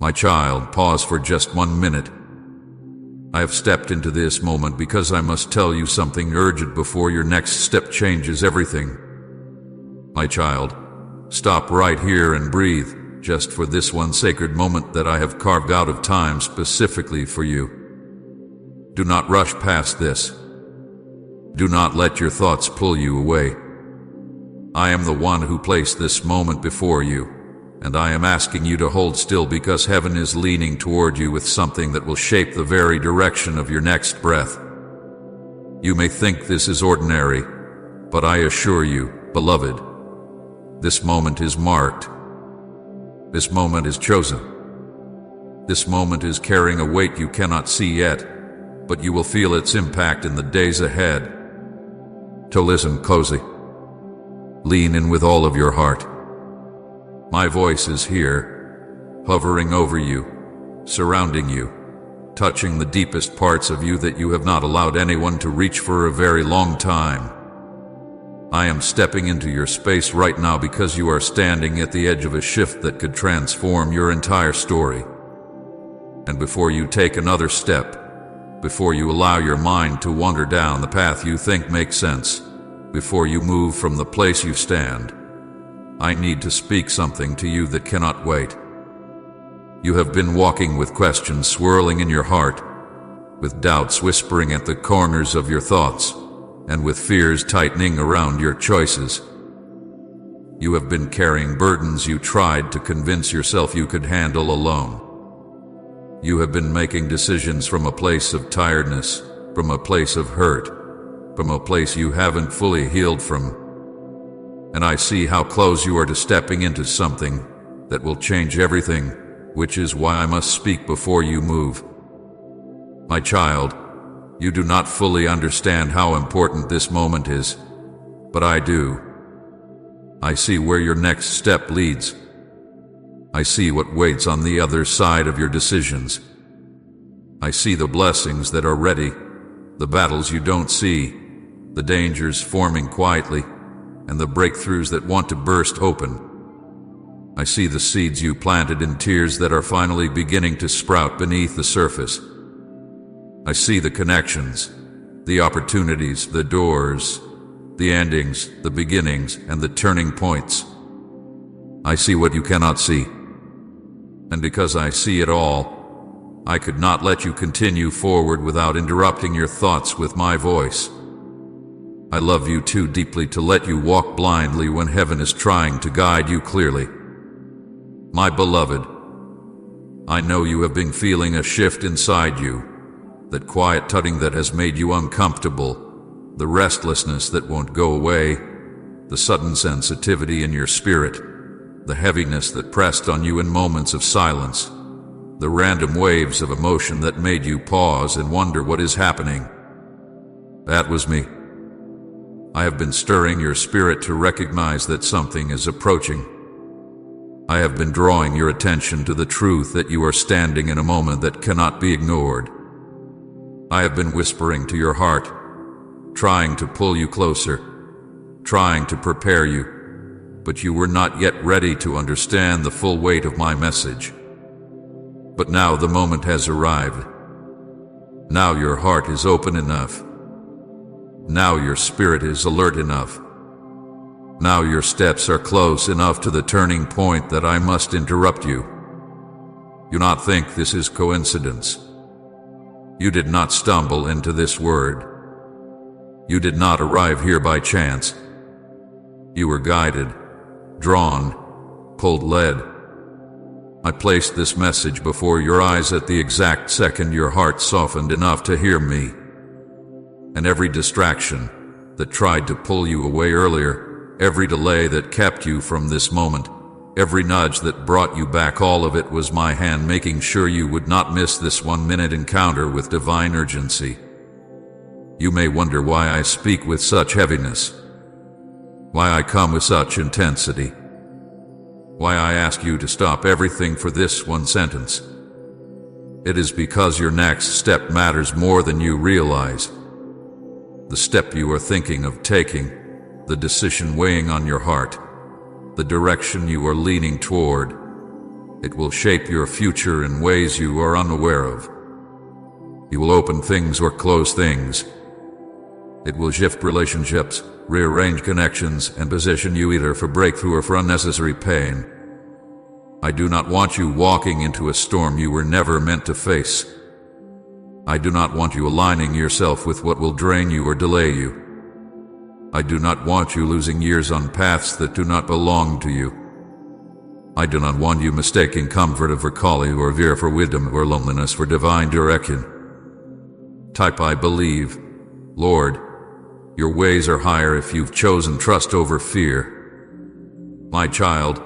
My child, pause for just 1 minute. I have stepped into this moment because I must tell you something urgent before your next step changes everything. My child, stop right here and breathe, just for this one sacred moment that I have carved out of time specifically for you. Do not rush past this. Do not let your thoughts pull you away. I am the one who placed this moment before you, and I am asking you to hold still because heaven is leaning toward you with something that will shape the very direction of your next breath. You may think this is ordinary, but I assure you, beloved, this moment is marked. This moment is chosen. This moment is carrying a weight you cannot see yet, but you will feel its impact in the days ahead. To listen closely. Lean in with all of your heart. My voice is here, hovering over you, surrounding you, touching the deepest parts of you that you have not allowed anyone to reach for a very long time. I am stepping into your space right now because you are standing at the edge of a shift that could transform your entire story. And before you take another step, before you allow your mind to wander down the path you think makes sense, before you move from the place you stand, I need to speak something to you that cannot wait. You have been walking with questions swirling in your heart, with doubts whispering at the corners of your thoughts, and with fears tightening around your choices. You have been carrying burdens you tried to convince yourself you could handle alone. You have been making decisions from a place of tiredness, from a place of hurt, from a place you haven't fully healed from. And I see how close you are to stepping into something that will change everything, which is why I must speak before you move. My child, you do not fully understand how important this moment is, but I do. I see where your next step leads. I see what waits on the other side of your decisions. I see the blessings that are ready, the battles you don't see, the dangers forming quietly, and the breakthroughs that want to burst open. I see the seeds you planted in tears that are finally beginning to sprout beneath the surface. I see the connections, the opportunities, the doors, the endings, the beginnings, and the turning points. I see what you cannot see. And because I see it all, I could not let you continue forward without interrupting your thoughts with my voice. I love you too deeply to let you walk blindly when heaven is trying to guide you clearly. My beloved, I know you have been feeling a shift inside you, that quiet tugging that has made you uncomfortable, the restlessness that won't go away, the sudden sensitivity in your spirit, the heaviness that pressed on you in moments of silence, the random waves of emotion that made you pause and wonder what is happening. That was me. I have been stirring your spirit to recognize that something is approaching. I have been drawing your attention to the truth that you are standing in a moment that cannot be ignored. I have been whispering to your heart, trying to pull you closer, trying to prepare you, but you were not yet ready to understand the full weight of my message. But now the moment has arrived. Now your heart is open enough. Now your spirit is alert enough. Now your steps are close enough to the turning point that I must interrupt you. Do not think this is coincidence. You did not stumble into this word. You did not arrive here by chance. You were guided, drawn, pulled led. I placed this message before your eyes at the exact second your heart softened enough to hear me. And every distraction that tried to pull you away earlier, every delay that kept you from this moment, every nudge that brought you back, all of it was my hand making sure you would not miss this 1-minute encounter with divine urgency. You may wonder why I speak with such heaviness, why I come with such intensity, why I ask you to stop everything for this one sentence. It is because your next step matters more than you realize. The step you are thinking of taking, the decision weighing on your heart, the direction you are leaning toward, It will shape your future in ways you are unaware of. You will open things or close things. It will shift relationships, rearrange connections, and position you either for breakthrough or for unnecessary pain. I do not want you walking into a storm you were never meant to face. I do not want you aligning yourself with what will drain you or delay you. I do not want you losing years on paths that do not belong to you. I do not want you mistaking comfort for calling or fear for wisdom or loneliness for divine direction. Type I believe. Lord, your ways are higher if you've chosen trust over fear. My child,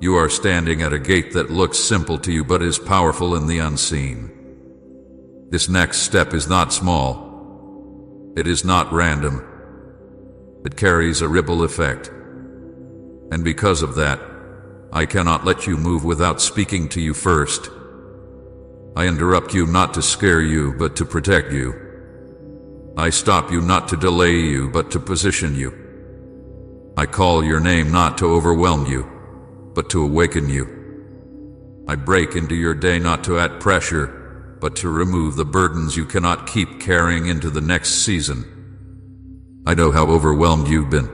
you are standing at a gate that looks simple to you but is powerful in the unseen. This next step is not small. It is not random. It carries a ripple effect. And because of that, I cannot let you move without speaking to you first. I interrupt you not to scare you, but to protect you. I stop you not to delay you, but to position you. I call your name not to overwhelm you, but to awaken you. I break into your day not to add pressure, but to remove the burdens you cannot keep carrying into the next season. I know how overwhelmed you've been.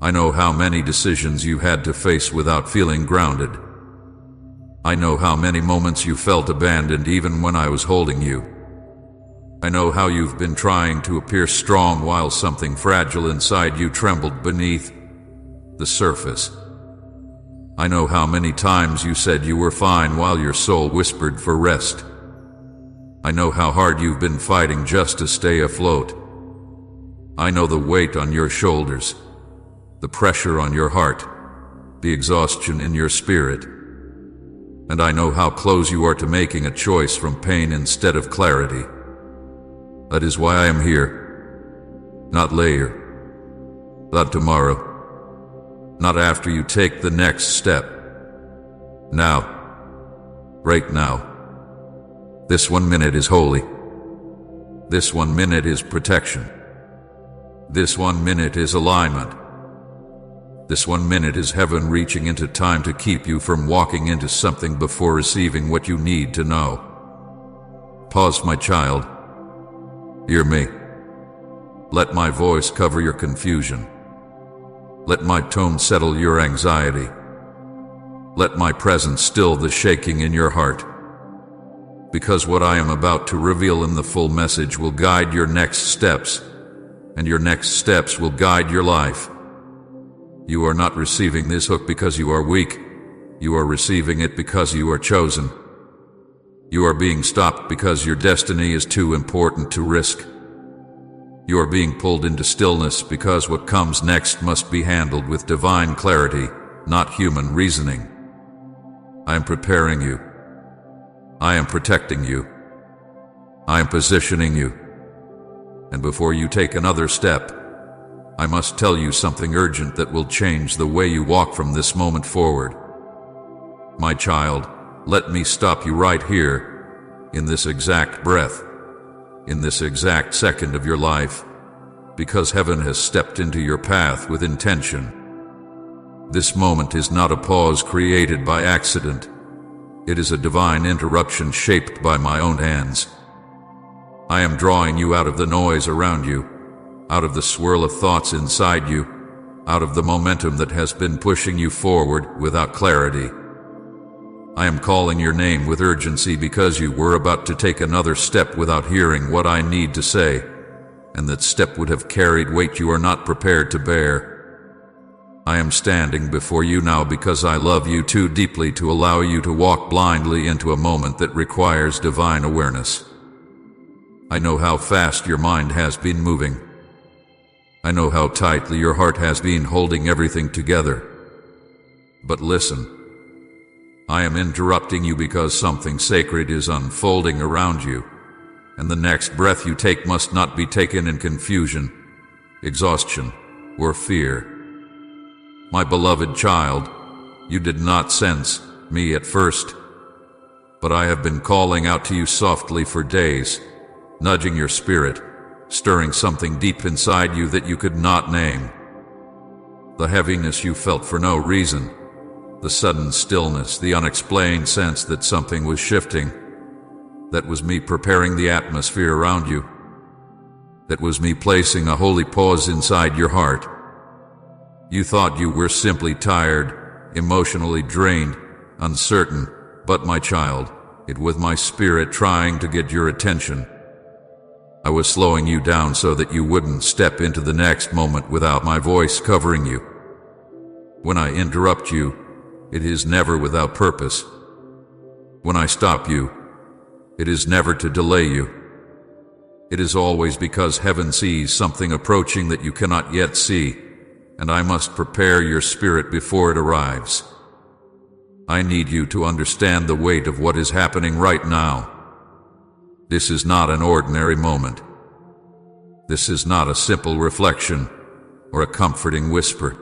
I know how many decisions you had to face without feeling grounded. I know how many moments you felt abandoned even when I was holding you. I know how you've been trying to appear strong while something fragile inside you trembled beneath the surface. I know how many times you said you were fine while your soul whispered for rest. I know how hard you've been fighting just to stay afloat. I know the weight on your shoulders, the pressure on your heart, the exhaustion in your spirit. And I know how close you are to making a choice from pain instead of clarity. That is why I am here. Not later. Not tomorrow. Not after you take the next step. Now. Right now. This 1 minute is holy. This 1 minute is protection. This 1 minute is alignment. This 1 minute is heaven reaching into time to keep you from walking into something before receiving what you need to know. Pause, my child. Hear me. Let my voice cover your confusion. Let my tone settle your anxiety. Let my presence still the shaking in your heart. Because what I am about to reveal in the full message will guide your next steps, and your next steps will guide your life. You are not receiving this hook because you are weak. You are receiving it because you are chosen. You are being stopped because your destiny is too important to risk. You are being pulled into stillness because what comes next must be handled with divine clarity, not human reasoning. I am preparing you. I am protecting you. I am positioning you. And before you take another step, I must tell you something urgent that will change the way you walk from this moment forward. My child, let me stop you right here, in this exact breath, in this exact second of your life, because heaven has stepped into your path with intention. This moment is not a pause created by accident. It is a divine interruption shaped by my own hands. I am drawing you out of the noise around you, out of the swirl of thoughts inside you, out of the momentum that has been pushing you forward without clarity. I am calling your name with urgency because you were about to take another step without hearing what I need to say, and that step would have carried weight you are not prepared to bear. I am standing before you now because I love you too deeply to allow you to walk blindly into a moment that requires divine awareness. I know how fast your mind has been moving. I know how tightly your heart has been holding everything together. But listen, I am interrupting you because something sacred is unfolding around you, and the next breath you take must not be taken in confusion, exhaustion, or fear. My beloved child, you did not sense me at first, but I have been calling out to you softly for days, nudging your spirit, stirring something deep inside you that you could not name. The heaviness you felt for no reason, The sudden stillness, the unexplained sense that something was shifting. That was me preparing the atmosphere around you. That was me placing a holy pause inside your heart. You thought you were simply tired, emotionally drained, uncertain, but my child, it was my spirit trying to get your attention. I was slowing you down so that you wouldn't step into the next moment without my voice covering you. When I interrupt you, it is never without purpose. When I stop you, it is never to delay you. It is always because heaven sees something approaching that you cannot yet see, and I must prepare your spirit before it arrives. I need you to understand the weight of what is happening right now. This is not an ordinary moment. This is not a simple reflection or a comforting whisper.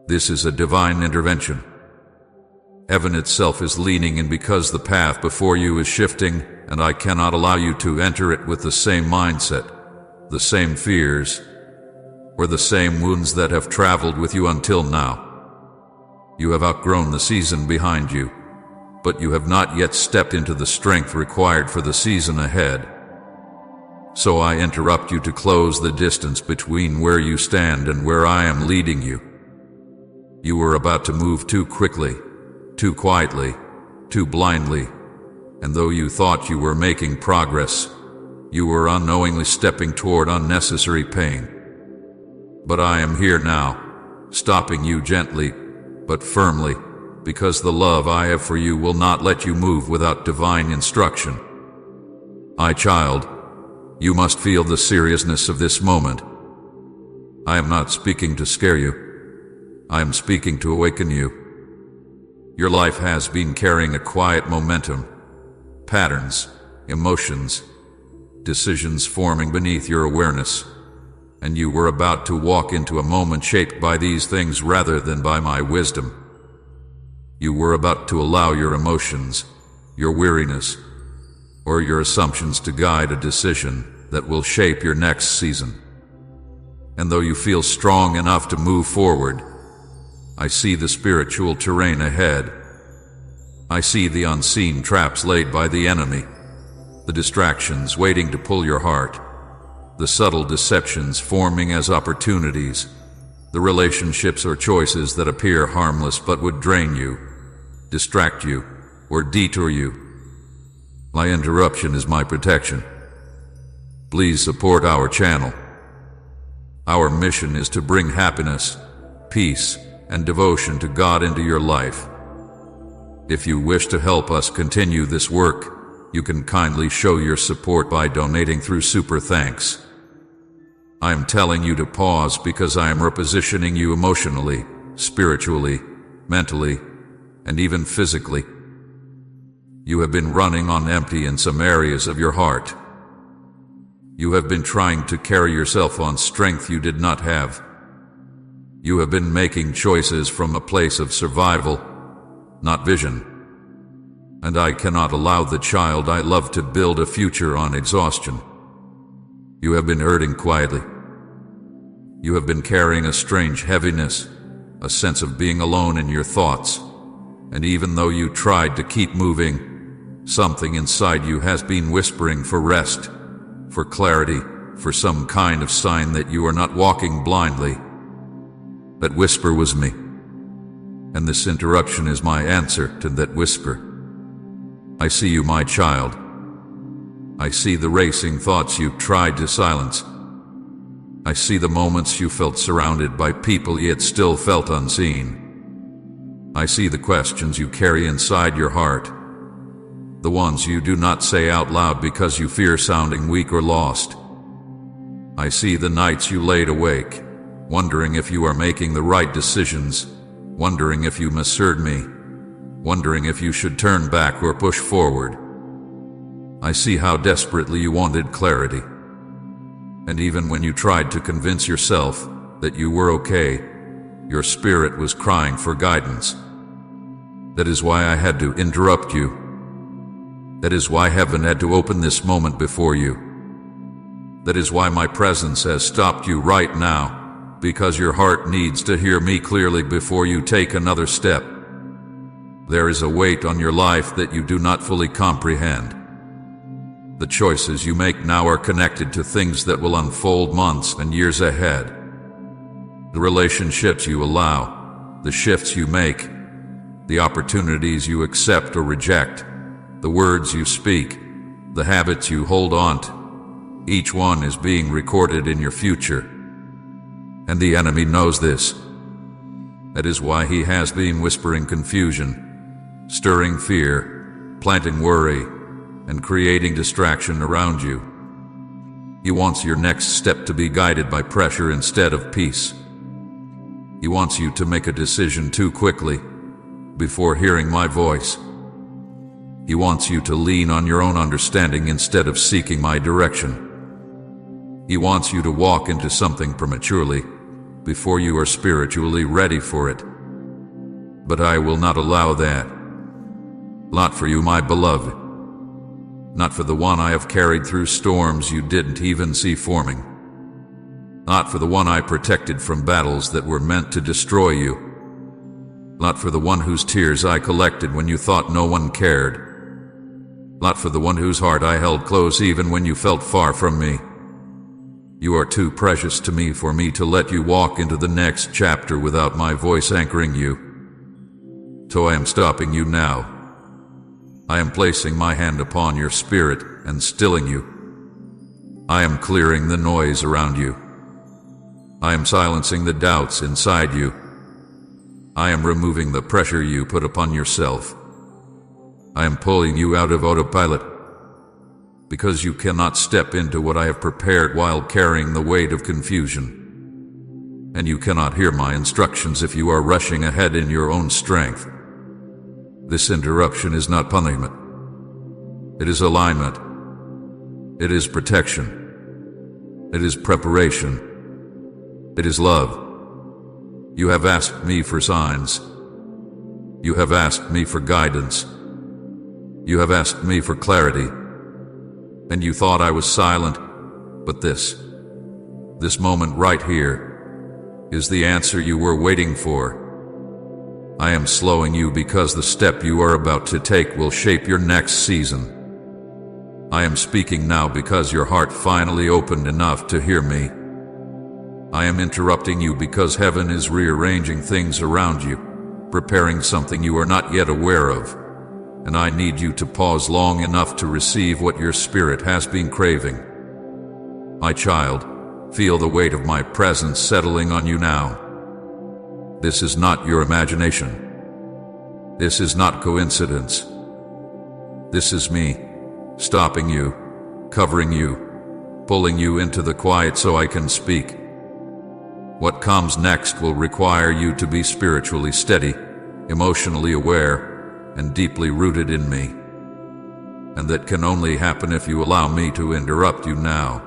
This is a divine intervention. Heaven itself is leaning in because the path before you is shifting, and I cannot allow you to enter it with the same mindset, the same fears, or the same wounds that have traveled with you until now. You have outgrown the season behind you, but you have not yet stepped into the strength required for the season ahead. So I interrupt you to close the distance between where you stand and where I am leading you. You were about to move too quickly, too quietly, too blindly, and though you thought you were making progress, you were unknowingly stepping toward unnecessary pain. But I am here now, stopping you gently, but firmly, because the love I have for you will not let you move without divine instruction. My child, you must feel the seriousness of this moment. I am not speaking to scare you. I am speaking to awaken you. Your life has been carrying a quiet momentum, patterns, emotions, decisions forming beneath your awareness, and you were about to walk into a moment shaped by these things rather than by my wisdom. You were about to allow your emotions, your weariness, or your assumptions to guide a decision that will shape your next season. And though you feel strong enough to move forward, I see the spiritual terrain ahead. I see the unseen traps laid by the enemy, the distractions waiting to pull your heart, the subtle deceptions forming as opportunities, the relationships or choices that appear harmless but would drain you, distract you, or detour you. My interruption is my protection. Please support our channel. Our mission is to bring happiness, peace, and devotion to God into your life. If you wish to help us continue this work, you can kindly show your support by donating through Super Thanks. I am telling you to pause because I am repositioning you emotionally, spiritually, mentally, and even physically. You have been running on empty in some areas of your heart. You have been trying to carry yourself on strength you did not have. You have been making choices from a place of survival, not vision. And I cannot allow the child I love to build a future on exhaustion. You have been hurting quietly. You have been carrying a strange heaviness, a sense of being alone in your thoughts. And even though you tried to keep moving, something inside you has been whispering for rest, for clarity, for some kind of sign that you are not walking blindly. That whisper was me. And this interruption is my answer to that whisper. I see you, my child. I see the racing thoughts you tried to silence. I see the moments you felt surrounded by people yet still felt unseen. I see the questions you carry inside your heart, the ones you do not say out loud because you fear sounding weak or lost. I see the nights you laid awake, wondering if you are making the right decisions, wondering if you misheard me, wondering if you should turn back or push forward. I see how desperately you wanted clarity. And even when you tried to convince yourself that you were okay, your spirit was crying for guidance. That is why I had to interrupt you. That is why heaven had to open this moment before you. That is why my presence has stopped you right now, because your heart needs to hear me clearly before you take another step. There is a weight on your life that you do not fully comprehend. The choices you make now are connected to things that will unfold months and years ahead. The relationships you allow, the shifts you make, the opportunities you accept or reject, the words you speak, the habits you hold on to, each one is being recorded in your future. And the enemy knows this. That is why he has been whispering confusion, stirring fear, planting worry, and creating distraction around you. He wants your next step to be guided by pressure instead of peace. He wants you to make a decision too quickly, before hearing my voice. He wants you to lean on your own understanding instead of seeking my direction. He wants you to walk into something prematurely, before you are spiritually ready for it. But I will not allow that. Not for you, my beloved. Not for the one I have carried through storms you didn't even see forming. Not for the one I protected from battles that were meant to destroy you. Not for the one whose tears I collected when you thought no one cared. Not for the one whose heart I held close even when you felt far from me. You are too precious to me for me to let you walk into the next chapter without my voice anchoring you. So I am stopping you now. I am placing my hand upon your spirit and stilling you. I am clearing the noise around you. I am silencing the doubts inside you. I am removing the pressure you put upon yourself. I am pulling you out of autopilot, because you cannot step into what I have prepared while carrying the weight of confusion. And you cannot hear my instructions if you are rushing ahead in your own strength. This interruption is not punishment. It is alignment. It is protection. It is preparation. It is love. You have asked me for signs. You have asked me for guidance. You have asked me for clarity. And you thought I was silent, but this moment right here is the answer you were waiting for. I am slowing you because the step you are about to take will shape your next season. I am speaking now because your heart finally opened enough to hear me. I am interrupting you because heaven is rearranging things around you, preparing something you are not yet aware of. And I need you to pause long enough to receive what your spirit has been craving. My child, feel the weight of my presence settling on you now. This is not your imagination. This is not coincidence. This is me, stopping you, covering you, pulling you into the quiet so I can speak. What comes next will require you to be spiritually steady, emotionally aware, and deeply rooted in me. And that can only happen if you allow me to interrupt you now.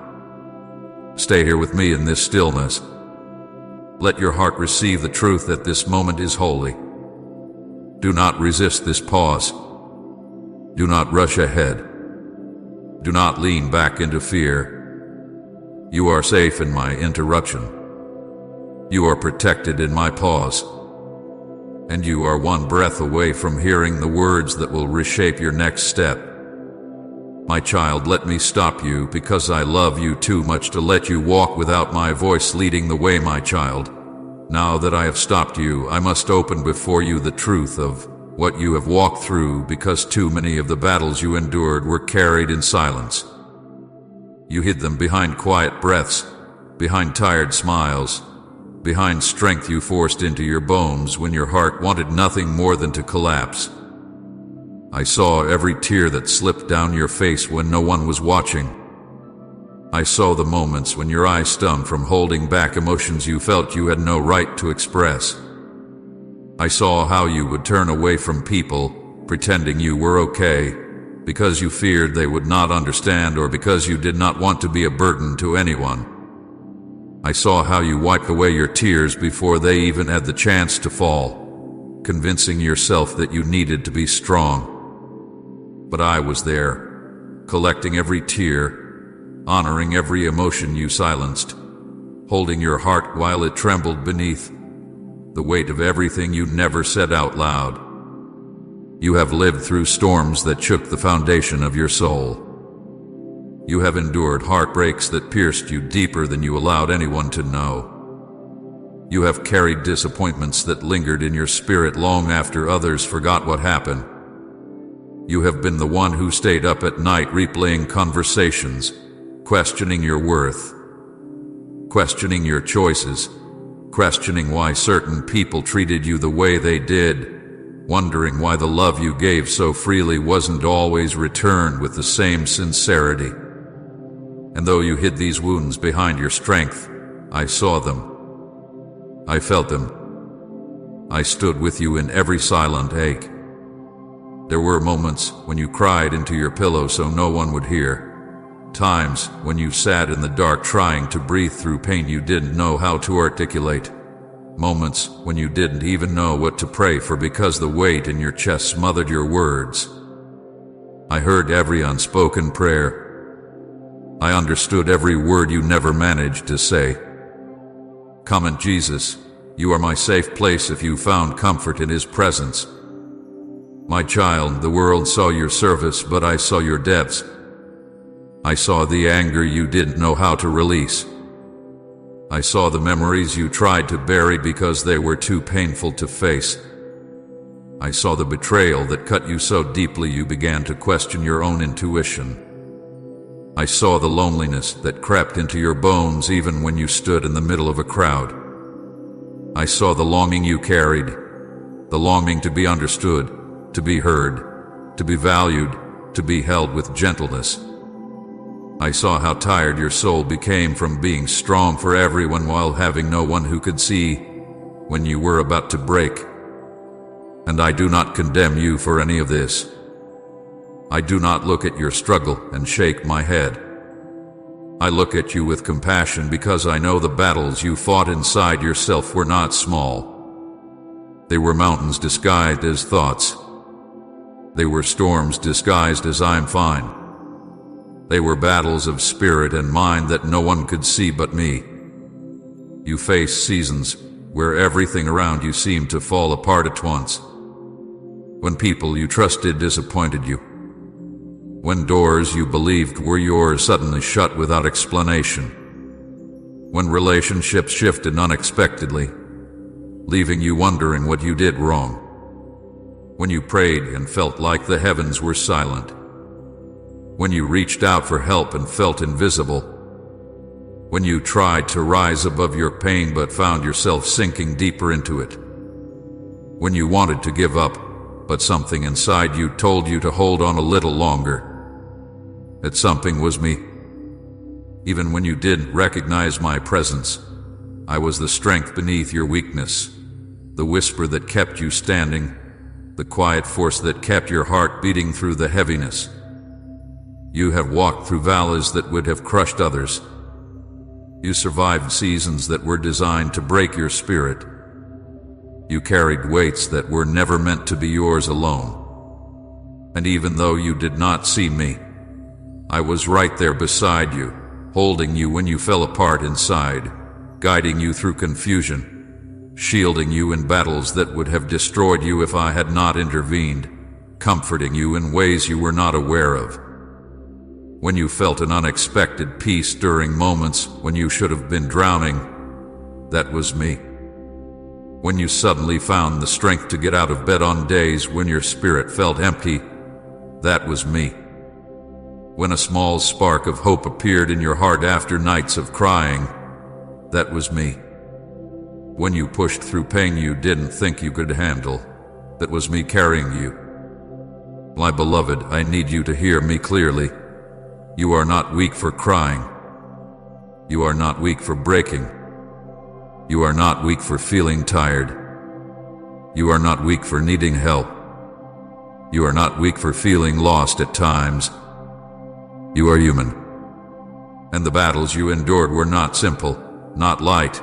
Stay here with me in this stillness. Let your heart receive the truth that this moment is holy. Do not resist this pause. Do not rush ahead. Do not lean back into fear. You are safe in my interruption. You are protected in my pause. And you are one breath away from hearing the words that will reshape your next step. My child, let me stop you because I love you too much to let you walk without my voice leading the way, my child. Now that I have stopped you, I must open before you the truth of what you have walked through, because too many of the battles you endured were carried in silence. You hid them behind quiet breaths, behind tired smiles, behind strength you forced into your bones when your heart wanted nothing more than to collapse. I saw every tear that slipped down your face when no one was watching. I saw the moments when your eyes stung from holding back emotions you felt you had no right to express. I saw how you would turn away from people, pretending you were okay, because you feared they would not understand or because you did not want to be a burden to anyone. I saw how you wiped away your tears before they even had the chance to fall, convincing yourself that you needed to be strong. But I was there, collecting every tear, honoring every emotion you silenced, holding your heart while it trembled beneath the weight of everything you never said out loud. You have lived through storms that shook the foundation of your soul. You have endured heartbreaks that pierced you deeper than you allowed anyone to know. You have carried disappointments that lingered in your spirit long after others forgot what happened. You have been the one who stayed up at night replaying conversations, questioning your worth, questioning your choices, questioning why certain people treated you the way they did, wondering why the love you gave so freely wasn't always returned with the same sincerity. And though you hid these wounds behind your strength, I saw them. I felt them. I stood with you in every silent ache. There were moments when you cried into your pillow so no one would hear. Times when you sat in the dark trying to breathe through pain you didn't know how to articulate. Moments when you didn't even know what to pray for because the weight in your chest smothered your words. I heard every unspoken prayer. I understood every word you never managed to say. Come in, Jesus, you are my safe place if you found comfort in His presence. My child, the world saw your service, but I saw your depths. I saw the anger you didn't know how to release. I saw the memories you tried to bury because they were too painful to face. I saw the betrayal that cut you so deeply you began to question your own intuition. I saw the loneliness that crept into your bones even when you stood in the middle of a crowd. I saw the longing you carried, the longing to be understood, to be heard, to be valued, to be held with gentleness. I saw how tired your soul became from being strong for everyone while having no one who could see when you were about to break. And I do not condemn you for any of this. I do not look at your struggle and shake my head. I look at you with compassion because I know the battles you fought inside yourself were not small. They were mountains disguised as thoughts. They were storms disguised as I'm fine. They were battles of spirit and mind that no one could see but me. You faced seasons where everything around you seemed to fall apart at once. When people you trusted disappointed you. When doors you believed were yours suddenly shut without explanation. When relationships shifted unexpectedly, leaving you wondering what you did wrong. When you prayed and felt like the heavens were silent. When you reached out for help and felt invisible. When you tried to rise above your pain but found yourself sinking deeper into it. When you wanted to give up, but something inside you told you to hold on a little longer. That something was me. Even when you didn't recognize my presence, I was the strength beneath your weakness, the whisper that kept you standing, the quiet force that kept your heart beating through the heaviness. You have walked through valleys that would have crushed others. You survived seasons that were designed to break your spirit. You carried weights that were never meant to be yours alone. And even though you did not see me, I was right there beside you, holding you when you fell apart inside, guiding you through confusion, shielding you in battles that would have destroyed you if I had not intervened, comforting you in ways you were not aware of. When you felt an unexpected peace during moments when you should have been drowning, that was me. When you suddenly found the strength to get out of bed on days when your spirit felt empty, that was me. When a small spark of hope appeared in your heart after nights of crying, that was me. When you pushed through pain you didn't think you could handle, that was me carrying you. My beloved, I need you to hear me clearly. You are not weak for crying. You are not weak for breaking. You are not weak for feeling tired. You are not weak for needing help. You are not weak for feeling lost at times. You are human. And the battles you endured were not simple, not light,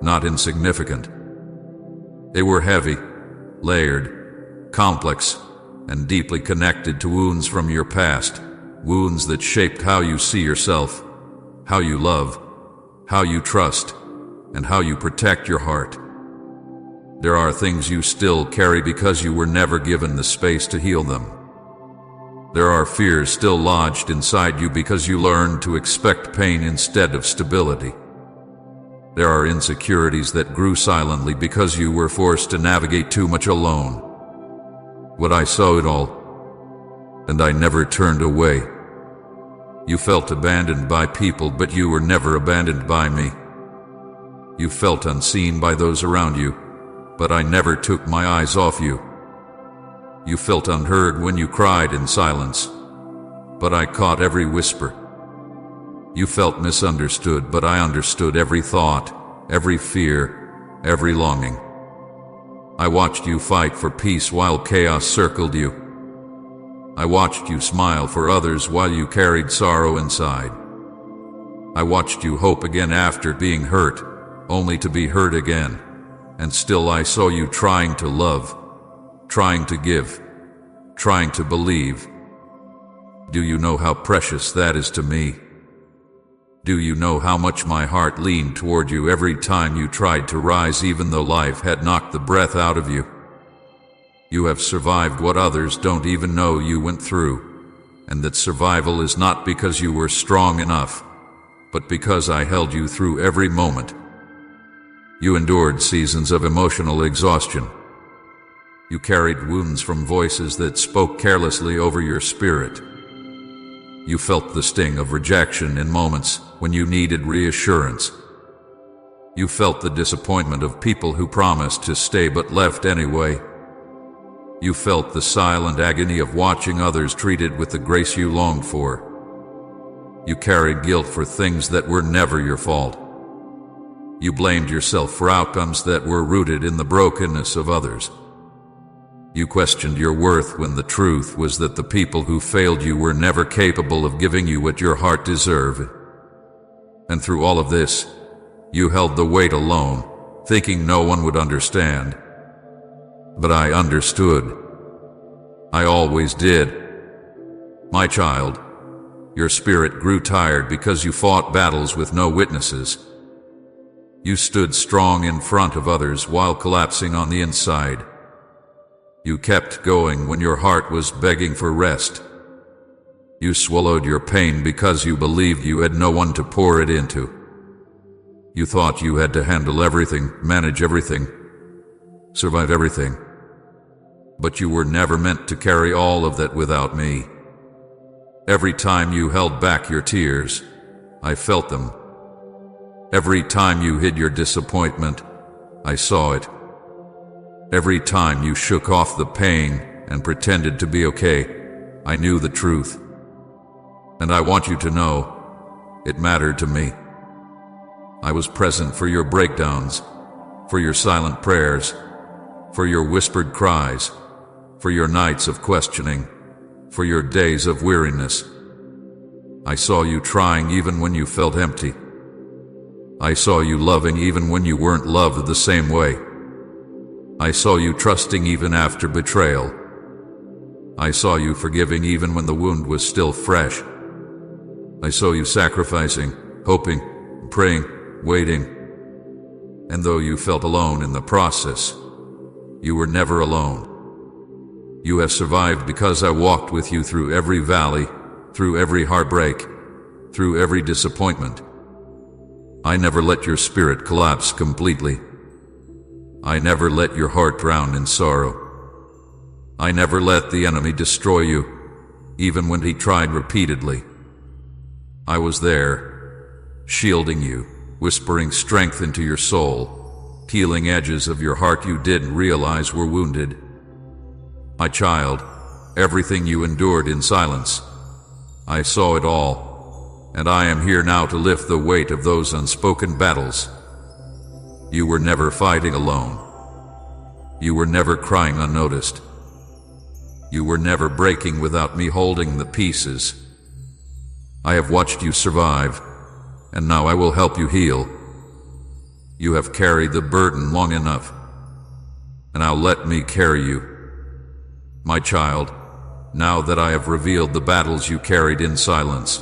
not insignificant. They were heavy, layered, complex, and deeply connected to wounds from your past. Wounds that shaped how you see yourself, how you love, how you trust, and how you protect your heart. There are things you still carry because you were never given the space to heal them. There are fears still lodged inside you because you learned to expect pain instead of stability. There are insecurities that grew silently because you were forced to navigate too much alone. But I saw it all, and I never turned away. You felt abandoned by people, but you were never abandoned by me. You felt unseen by those around you, but I never took my eyes off you. You felt unheard when you cried in silence, but I caught every whisper. You felt misunderstood, but I understood every thought, every fear, every longing. I watched you fight for peace while chaos circled you. I watched you smile for others while you carried sorrow inside. I watched you hope again after being hurt, only to be hurt again. And still I saw you trying to love, trying to give, trying to believe. Do you know how precious that is to me? Do you know how much my heart leaned toward you every time you tried to rise, even though life had knocked the breath out of you? You have survived what others don't even know you went through, and that survival is not because you were strong enough, but because I held you through every moment. You endured seasons of emotional exhaustion. You carried wounds from voices that spoke carelessly over your spirit. You felt the sting of rejection in moments when you needed reassurance. You felt the disappointment of people who promised to stay but left anyway. You felt the silent agony of watching others treated with the grace you longed for. You carried guilt for things that were never your fault. You blamed yourself for outcomes that were rooted in the brokenness of others. You questioned your worth when the truth was that the people who failed you were never capable of giving you what your heart deserved. And through all of this, you held the weight alone, thinking no one would understand. But I understood. I always did. My child, your spirit grew tired because you fought battles with no witnesses. You stood strong in front of others while collapsing on the inside. You kept going when your heart was begging for rest. You swallowed your pain because you believed you had no one to pour it into. You thought you had to handle everything, manage everything, survive everything. But you were never meant to carry all of that without me. Every time you held back your tears, I felt them. Every time you hid your disappointment, I saw it. Every time you shook off the pain and pretended to be okay, I knew the truth. And I want you to know, it mattered to me. I was present for your breakdowns, for your silent prayers, for your whispered cries, for your nights of questioning, for your days of weariness. I saw you trying even when you felt empty. I saw you loving even when you weren't loved the same way. I saw you trusting even after betrayal. I saw you forgiving even when the wound was still fresh. I saw you sacrificing, hoping, praying, waiting. And though you felt alone in the process, you were never alone. You have survived because I walked with you through every valley, through every heartbreak, through every disappointment. I never let your spirit collapse completely. I never let your heart drown in sorrow. I never let the enemy destroy you, even when he tried repeatedly. I was there, shielding you, whispering strength into your soul, healing edges of your heart you didn't realize were wounded. My child, everything you endured in silence, I saw it all. And I am here now to lift the weight of those unspoken battles. You were never fighting alone. You were never crying unnoticed. You were never breaking without me holding the pieces. I have watched you survive, and now I will help you heal. You have carried the burden long enough, and now let me carry you. My child, now that I have revealed the battles you carried in silence,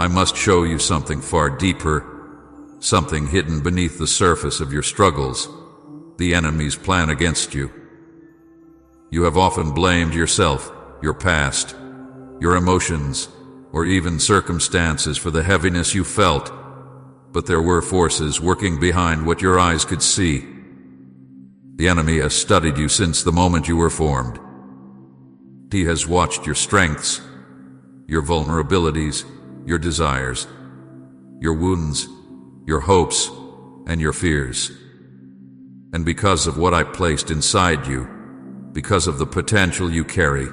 I must show you something far deeper, something hidden beneath the surface of your struggles. the enemy's plan against you. You have often blamed yourself, your past, your emotions, or even circumstances for the heaviness you felt, but there were forces working behind what your eyes could see. The enemy has studied you since the moment you were formed. He has watched your strengths, your vulnerabilities, your desires, your wounds, your hopes, and your fears. And because of what I placed inside you, because of the potential you carry,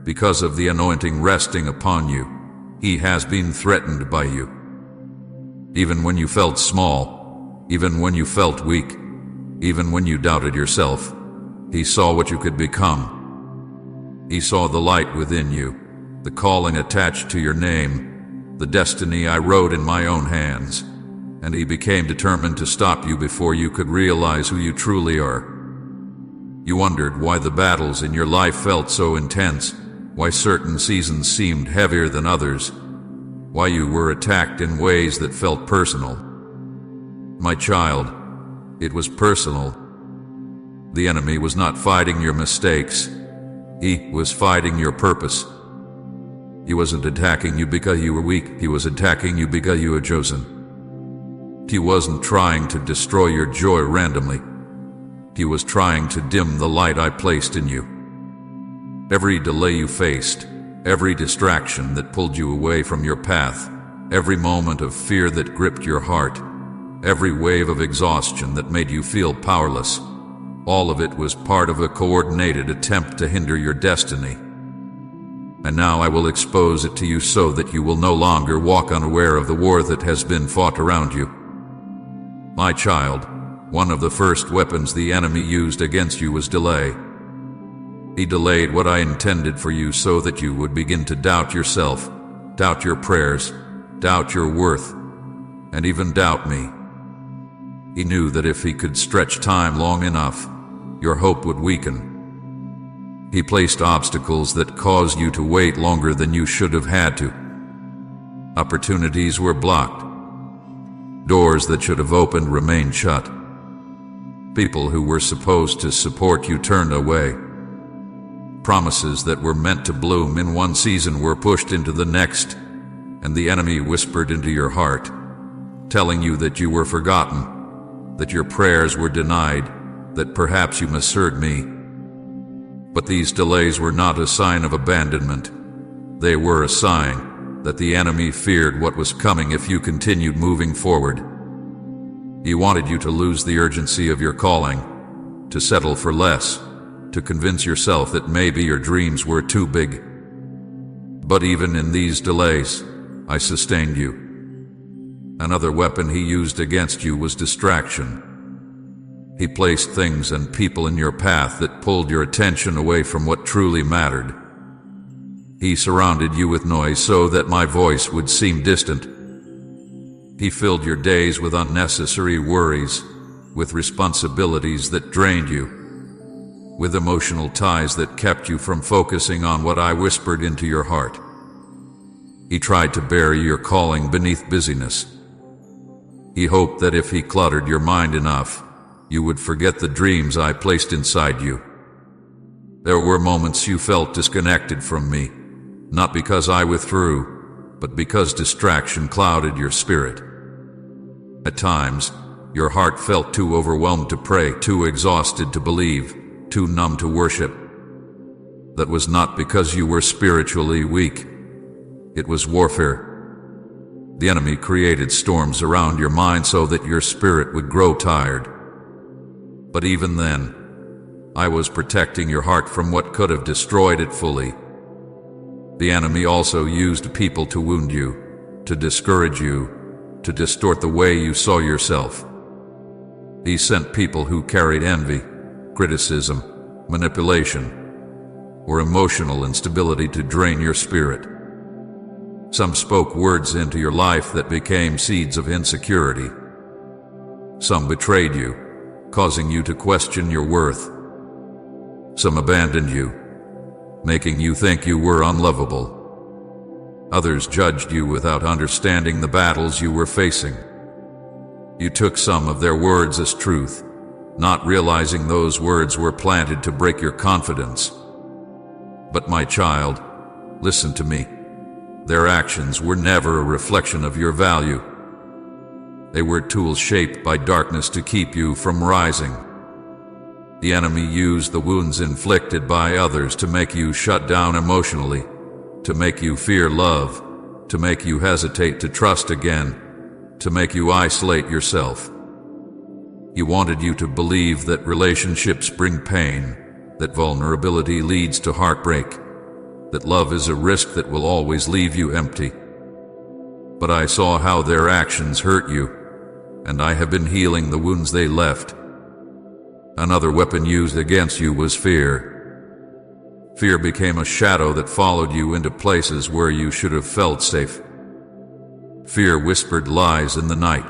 because of the anointing resting upon you, he has been threatened by you. Even when you felt small, even when you felt weak, even when you doubted yourself, he saw what you could become. He saw the light within you, the calling attached to your name, the destiny I wrote in my own hands, and he became determined to stop you before you could realize who you truly are. You wondered why the battles in your life felt so intense, why certain seasons seemed heavier than others, why you were attacked in ways that felt personal. My child, it was personal. The enemy was not fighting your mistakes. He was fighting your purpose. He wasn't attacking you because you were weak. He was attacking you because you were chosen. He wasn't trying to destroy your joy randomly. He was trying to dim the light I placed in you. Every delay you faced, every distraction that pulled you away from your path, every moment of fear that gripped your heart, every wave of exhaustion that made you feel powerless, all of it was part of a coordinated attempt to hinder your destiny. And now I will expose it to you so that you will no longer walk unaware of the war that has been fought around you. My child, one of the first weapons the enemy used against you was delay. He delayed what I intended for you so that you would begin to doubt yourself, doubt your prayers, doubt your worth, and even doubt me. He knew that if he could stretch time long enough, your hope would weaken. He placed obstacles that caused you to wait longer than you should have had to. Opportunities were blocked. Doors that should have opened remained shut. People who were supposed to support you turned away. Promises that were meant to bloom in one season were pushed into the next, and the enemy whispered into your heart, telling you that you were forgotten, that your prayers were denied, that perhaps you misheard me. But these delays were not a sign of abandonment. They were a sign that the enemy feared what was coming if you continued moving forward. He wanted you to lose the urgency of your calling, to settle for less, to convince yourself that maybe your dreams were too big. But even in these delays, I sustained you. Another weapon he used against you was distraction. He placed things and people in your path that pulled your attention away from what truly mattered. He surrounded you with noise so that my voice would seem distant. He filled your days with unnecessary worries, with responsibilities that drained you, with emotional ties that kept you from focusing on what I whispered into your heart. He tried to bury your calling beneath busyness. He hoped that if he cluttered your mind enough, you would forget the dreams I placed inside you. There were moments you felt disconnected from me, not because I withdrew, but because distraction clouded your spirit. At times, your heart felt too overwhelmed to pray, too exhausted to believe, too numb to worship. That was not because you were spiritually weak. It was warfare. The enemy created storms around your mind so that your spirit would grow tired. But even then, I was protecting your heart from what could have destroyed it fully. The enemy also used people to wound you, to discourage you, to distort the way you saw yourself. He sent people who carried envy, criticism, manipulation, or emotional instability to drain your spirit. Some spoke words into your life that became seeds of insecurity. Some betrayed you, causing you to question your worth. Some abandoned you, making you think you were unlovable. Others judged you without understanding the battles you were facing. You took some of their words as truth, not realizing those words were planted to break your confidence. But my child, listen to me. Their actions were never a reflection of your value. They were tools shaped by darkness to keep you from rising. The enemy used the wounds inflicted by others to make you shut down emotionally, to make you fear love, to make you hesitate to trust again, to make you isolate yourself. He wanted you to believe that relationships bring pain, that vulnerability leads to heartbreak, that love is a risk that will always leave you empty. But I saw how their actions hurt you, and I have been healing the wounds they left. Another weapon used against you was fear. Fear became a shadow that followed you into places where you should have felt safe. Fear whispered lies in the night.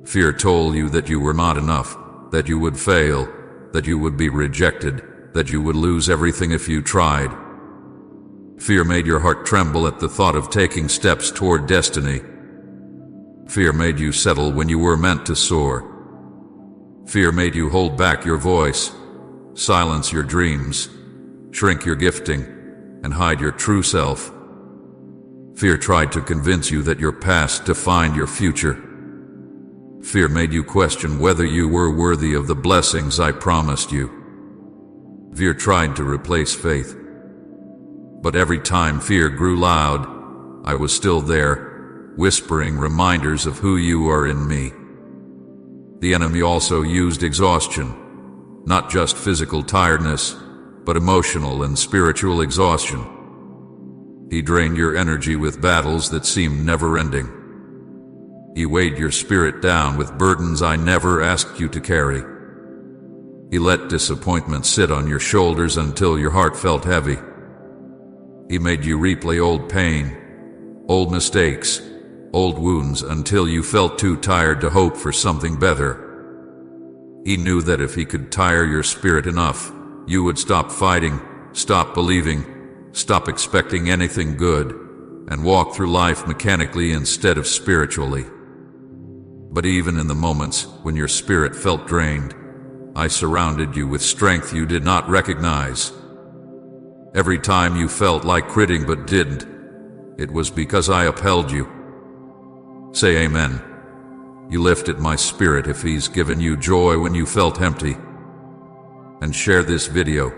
Fear told you that you were not enough, that you would fail, that you would be rejected, that you would lose everything if you tried. Fear made your heart tremble at the thought of taking steps toward destiny. Fear made you settle when you were meant to soar. Fear made you hold back your voice, silence your dreams, shrink your gifting, and hide your true self. Fear tried to convince you that your past defined your future. Fear made you question whether you were worthy of the blessings I promised you. Fear tried to replace faith. But every time fear grew loud, I was still there, whispering reminders of who you are in me. The enemy also used exhaustion, not just physical tiredness, but emotional and spiritual exhaustion. He drained your energy with battles that seemed never-ending. He weighed your spirit down with burdens I never asked you to carry. He let disappointment sit on your shoulders until your heart felt heavy. He made you replay old pain, old mistakes, old wounds until you felt too tired to hope for something better. He knew that if he could tire your spirit enough, you would stop fighting, stop believing, stop expecting anything good, and walk through life mechanically instead of spiritually. But even in the moments when your spirit felt drained, I surrounded you with strength you did not recognize. Every time you felt like quitting but didn't, it was because I upheld you. Say amen. You lifted my spirit if he's given you joy when you felt empty. And share this video.